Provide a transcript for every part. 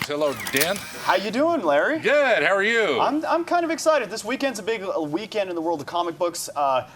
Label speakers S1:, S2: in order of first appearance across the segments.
S1: Hello, Dan.
S2: How you doing, Larry?
S1: Good. How are you?
S2: I'm kind of excited. This weekend's a big weekend in the world of comic books.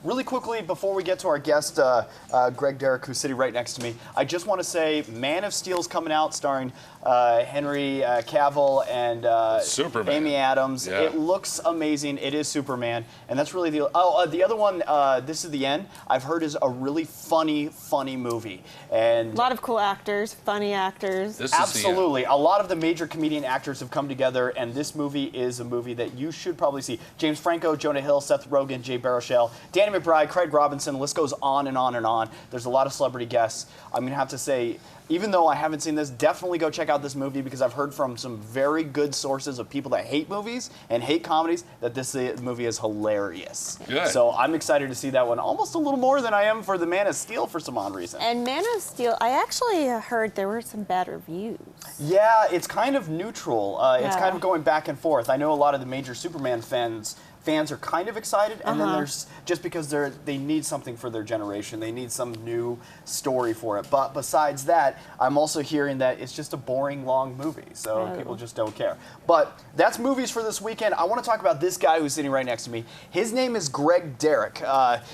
S2: Really quickly, before we get to our guest, Derrick, who's sitting right next to me, I just want to say Man of Steel's coming out, starring Henry Cavill and
S1: Superman.
S2: Amy Adams.
S1: Yeah.
S2: It looks amazing. It is Superman, and that's really the. The other one, This Is the End, I've heard is a really funny movie, and
S3: a lot of cool actors, funny actors.
S2: Absolutely. A lot of the major comedian actors have come together, and this movie is a movie that you should probably see. James Franco, Jonah Hill, Seth Rogen, Jay Baruchel, Danny McBride, Craig Robinson, the list goes on and on and on. There's a lot of celebrity guests. I'm going to have to say, even though I haven't seen this, definitely go check out this movie because I've heard from some very good sources of people that hate movies and hate comedies that this movie is hilarious.
S1: Good.
S2: So I'm excited to see that one almost a little more than I am for the Man of Steel for some odd reason.
S3: And Man of Steel, I actually heard there were some bad reviews.
S2: Yeah, it's kind of neutral. It's
S3: Yeah.
S2: kind of going back and forth. I know a lot of the major Superman fans are kind of excited, and then there's just because they need something for their generation. They need some new story for it. But besides that, I'm also hearing that it's just a boring, long movie, so people just don't care. But that's movies for this weekend. I want to talk about this guy who's sitting right next to me. His name is Derrick.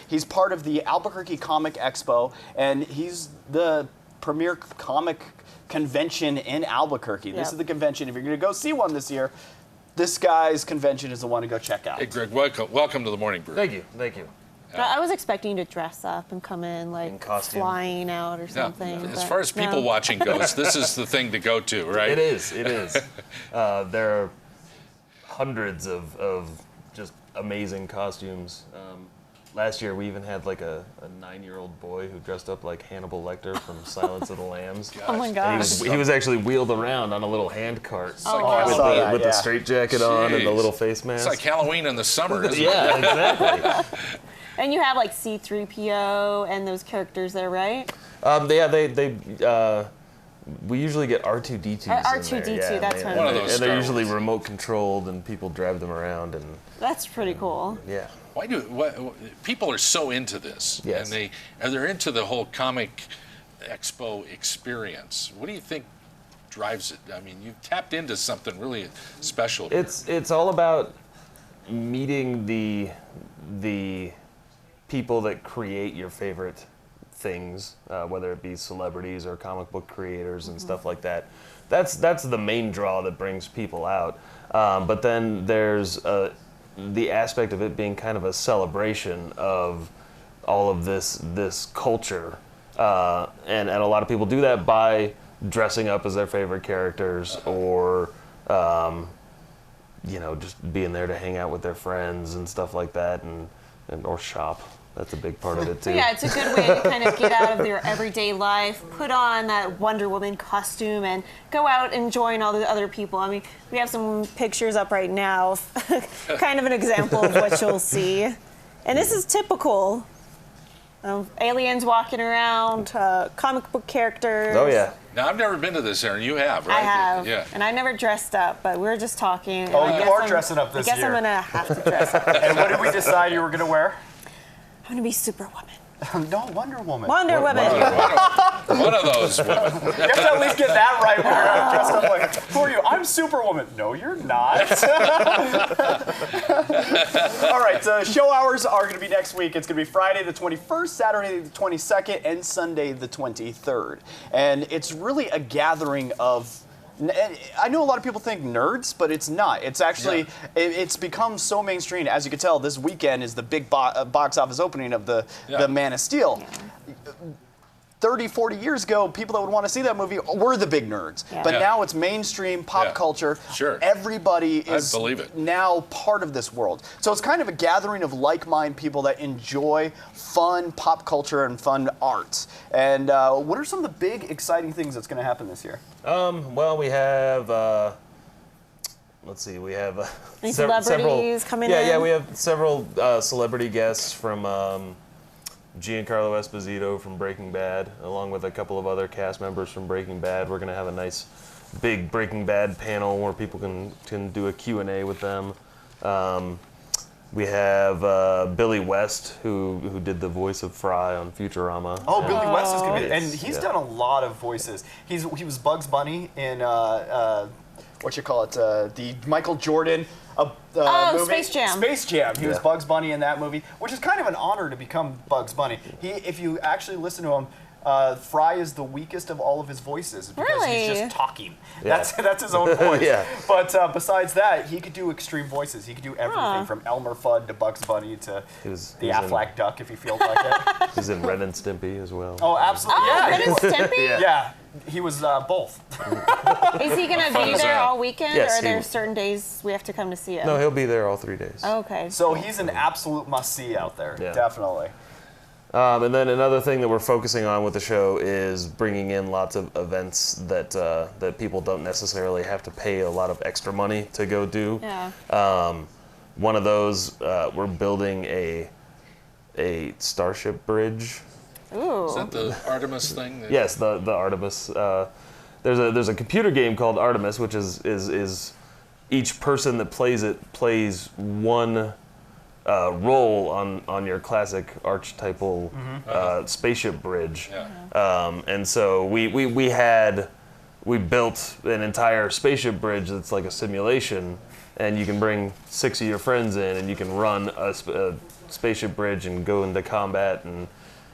S2: He's part of the Albuquerque Comic Expo, and he's the premier comic convention in Albuquerque. This is the convention. If you're going to go see one this year, this guy's convention is the one to go check out.
S1: Hey, Greg, welcome to the Morning Brew.
S4: Thank you.
S3: I was expecting you to dress up and come in like
S4: costume.
S3: Flying out or something.
S1: As far as people watching goes, this is the thing to go to, right?
S4: It is. There are hundreds of just amazing costumes. Last year, we even had like a 9-year-old boy who dressed up like Hannibal Lecter from Silence of the Lambs.
S3: Oh my gosh.
S4: He was actually wheeled around on a little hand cart
S2: with
S4: the straitjacket on and the little face mask.
S1: It's like Halloween in the summer, isn't it?
S4: Yeah, exactly.
S3: And you have like C-3PO and those characters there, right?
S4: We usually get R2-D2s.
S3: R2-D2, that's
S4: right.
S1: One of those
S4: And they're
S1: Star
S4: usually
S1: Wars.
S4: remote controlled, and people drive them around, and
S3: That's pretty cool.
S4: yeah.
S1: People are so into this,
S4: Yes.
S1: and they're into the whole Comic Expo experience. What do you think drives it? I mean, you've tapped into something really special here.
S4: It's all about meeting the people that create your favorite things, whether it be celebrities or comic book creators and stuff like that. That's the main draw that brings people out. But then there's the aspect of it being kind of a celebration of all of this culture, and a lot of people do that by dressing up as their favorite characters or just being there to hang out with their friends and stuff like that, and or shop. That's a big part of it too.
S3: Yeah, it's a good way to kind of get out of your everyday life, put on that Wonder Woman costume, and go out and join all the other people. I mean, we have some pictures up right now, kind of an example of what you'll see. And this is typical. Aliens walking around, comic book characters.
S4: Oh yeah.
S1: Now, I've never been to this, Aaron. You have, right?
S3: I have.
S1: Yeah.
S3: And I never dressed up, but we were just talking.
S2: Oh, you are dressing up this year.
S3: I guess I'm going to have to dress up.
S2: And what did we decide you were going to wear?
S3: I'm going to be Superwoman.
S2: No, Wonder Woman.
S3: Wonder Woman.
S1: One of those women.
S2: You have to at least get that right when you're dressed up like, who are you? I'm Superwoman. No, you're not. All right, so show hours are going to be next week. It's going to be Friday the 21st, Saturday the 22nd, and Sunday the 23rd. And it's really a gathering of, I know a lot of people think nerds, but it's not. It's actually, it's become so mainstream. As you can tell, this weekend is the big box office opening of the Man of Steel. 30, 40 years ago, people that would want to see that movie were the big nerds.
S3: Yeah.
S2: But now it's mainstream pop culture.
S1: Sure.
S2: Everybody is
S1: I believe it.
S2: now part of this world. So it's kind of a gathering of like-minded people that enjoy fun pop culture and fun art. And what are some of the big, exciting things that's going to happen this year?
S4: Well, we have. Let's see. We have
S3: Any
S4: several
S3: celebrities coming in?
S4: Yeah, we have several celebrity guests from Giancarlo Esposito from Breaking Bad, along with a couple of other cast members from Breaking Bad. We're going to have a nice big Breaking Bad panel where people can do a Q&A with them. We have Billy West, who did the voice of Fry on Futurama.
S2: Oh, Billy West is going to be, and
S4: Yes,
S2: he's
S4: yeah.
S2: done a lot of voices. He was Bugs Bunny in the Michael Jordan movie.
S3: Space Jam.
S2: Space Jam. He was
S4: Yeah.
S2: Bugs Bunny in that movie, which is kind of an honor to become Bugs Bunny. If you actually listen to him, Fry is the weakest of all of his voices because he's
S3: Really?
S2: just talking.
S4: Yeah.
S2: That's his own voice.
S4: Yeah.
S2: But besides that, he could do extreme voices. He could do everything from Elmer Fudd to Bugs Bunny to
S4: He was
S2: the
S4: in-
S2: Aflac Duck if he feels like it.
S4: He's in Ren and Stimpy as well.
S2: Oh, absolutely.
S3: Oh,
S2: yeah.
S3: Ren and Stimpy?
S4: Yeah.
S2: Yeah. He was both.
S3: Is he going to
S1: fun
S3: be
S1: is
S3: there
S1: that?
S3: all weekend,
S4: Yes,
S3: or are
S4: he
S3: there
S4: will.
S3: certain days we have to come to see him?
S4: No, he'll be there all 3 days.
S3: Okay.
S2: So he's an absolute must-see out there.
S4: Yeah.
S2: Definitely.
S4: And then another thing that we're focusing on with the show is bringing in lots of events that that people don't necessarily have to pay a lot of extra money to go do.
S3: Yeah.
S4: One of those, we're building a starship bridge.
S3: Ooh.
S1: Is that the Artemis thing?
S4: Yes, the Artemis. There's a computer game called Artemis, which is each person that plays it plays one role on your classic archetypal spaceship bridge.
S1: Yeah.
S4: And so we built an entire spaceship bridge that's like a simulation, and you can bring 6 of your friends in, and you can run a spaceship bridge and go into combat, and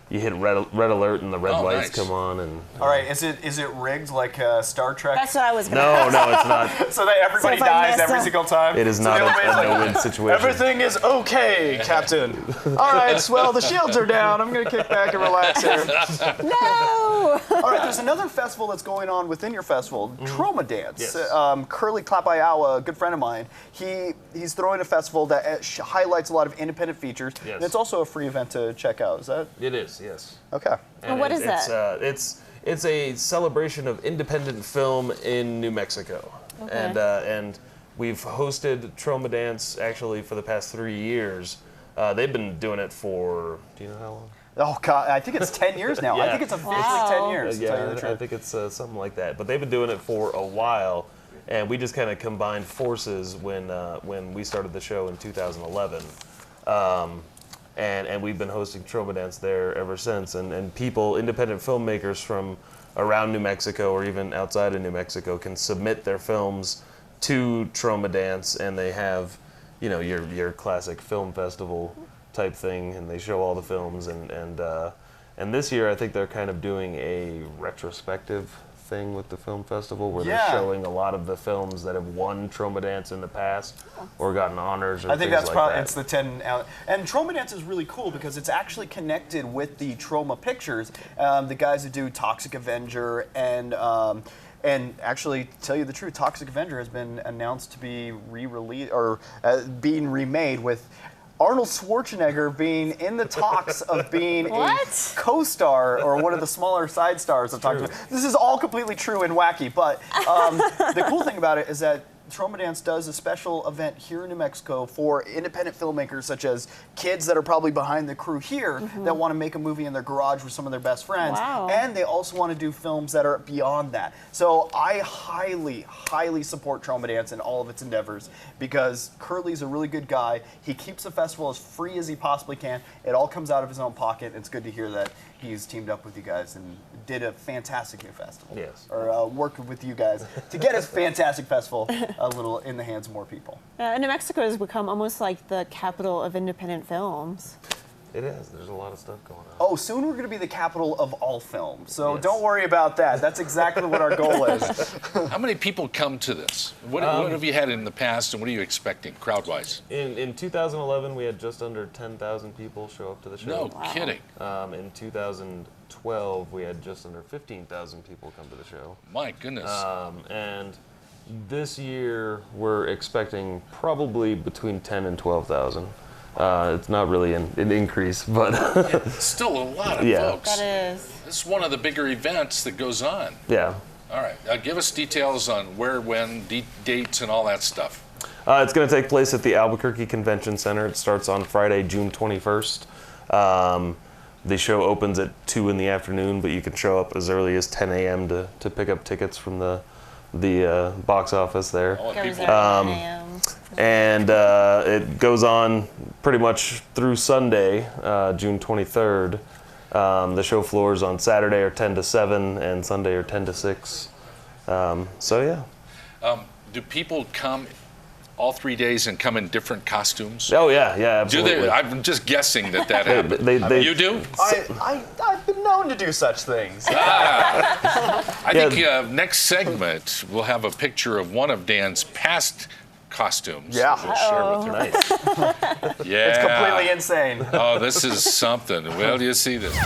S4: you hit red alert and the red
S1: Oh,
S4: lights
S1: nice.
S4: come on. And
S2: All right. Is it rigged like Star Trek?
S3: That's what I was going to
S4: no, it's not.
S2: so that everybody
S3: So if I
S2: dies
S3: mess
S2: every
S3: up-
S2: single time?
S4: It is
S2: So
S4: not
S2: the
S4: a
S2: other way is
S4: no-win situation.
S2: everything is okay, Captain. All right, well, the shields are down. I'm going to kick back and relax here.
S3: No!
S2: All right, there's another festival that's going on within your festival, Troma Dance.
S4: Yes.
S2: Curly Klapayawa, a good friend of mine, he's throwing a festival that highlights a lot of independent features.
S4: Yes.
S2: And it's also a free event to check out. Is that
S4: It is, yes.
S2: okay?
S3: And what is that?
S4: It's a celebration of independent film in New Mexico,
S3: Okay.
S4: and we've hosted Troma Dance actually for the past 3 years. They've been doing it for, do you know how long?
S2: Oh God, I think it's 10 years now. I
S4: Yeah.
S2: think it's officially
S3: Wow.
S2: 10 years. To tell you the
S4: I
S2: truth.
S4: think it's something like that. But they've been doing it for a while, and we just kind of combined forces when we started the show in 2011. And we've been hosting Troma Dance there ever since. And people, independent filmmakers from around New Mexico or even outside of New Mexico can submit their films to Troma Dance, and they have, your classic film festival type thing, and they show all the films. And this year I think they're kind of doing a retrospective thing with the film festival where
S2: Yeah.
S4: they're showing a lot of the films that have won Troma Dance in the past or gotten honors or
S2: I think
S4: things
S2: that's
S4: like
S2: probably
S4: that.
S2: it's the 10 out. And Troma Dance is really cool because it's actually connected with the Troma Pictures, the guys who do Toxic Avenger and actually, to tell you the truth, Toxic Avenger has been announced to be re-released or being remade with Arnold Schwarzenegger being in the talks of being
S3: What?
S2: a co-star or one of the smaller side stars of Toxic Avenger. This is all completely true and wacky, but the cool thing about it is that Troma Dance does a special event here in New Mexico for independent filmmakers such as kids that are probably behind the crew here that want to make a movie in their garage with some of their best friends.
S3: Wow.
S2: And they also want to do films that are beyond that. So I highly, highly support Troma Dance in all of its endeavors because Curly's a really good guy. He keeps the festival as free as he possibly can. It all comes out of his own pocket. It's good to hear that he's teamed up with you guys and did a fantastic new festival.
S4: Yes.
S2: Or worked with you guys to get a fantastic festival a little in the hands of more people.
S3: New Mexico has become almost like the capital of independent films.
S4: It is. There's a lot of stuff going on.
S2: Oh, soon we're going to be the capital of all film. So
S4: Yes.
S2: don't worry about that. That's exactly what our goal is.
S1: How many people come to this? What have you had in the past, and what are you expecting crowd-wise?
S4: In 2011, we had just under 10,000 people show up to the show.
S1: No kidding.
S4: In 2012, we had just under 15,000 people come to the show.
S1: My goodness.
S4: And this year, we're expecting probably between 10 and 12,000. It's not really an increase, but
S1: Still a lot of
S4: yeah.
S1: folks.
S3: That is.
S1: This is one of the bigger events that goes on.
S4: yeah.
S1: All right. Give us details on where, when, dates, and all that stuff.
S4: It's going to take place at the Albuquerque Convention Center. It starts on Friday, June 21st. The show opens at 2 in the afternoon, but you can show up as early as 10 a.m. to pick up tickets from the box office there.
S1: All the
S3: Goes
S1: people.
S3: there at 9 a.m.
S4: And it goes on pretty much through Sunday, June 23rd. The show floors on Saturday are 10 to 7 and Sunday are 10 to 6. So yeah.
S1: Do people come all 3 days and come in different costumes?
S4: Oh yeah, yeah,
S1: Do
S4: absolutely.
S1: they? I'm just guessing that happens. You do?
S2: I've been known to do such things.
S1: I think next segment we'll have a picture of one of Dan's past costumes.
S2: Yeah.
S1: that we'll share with you.
S4: Nice.
S1: Yeah.
S2: It's completely insane.
S1: Oh, this is something. Well, do you see this?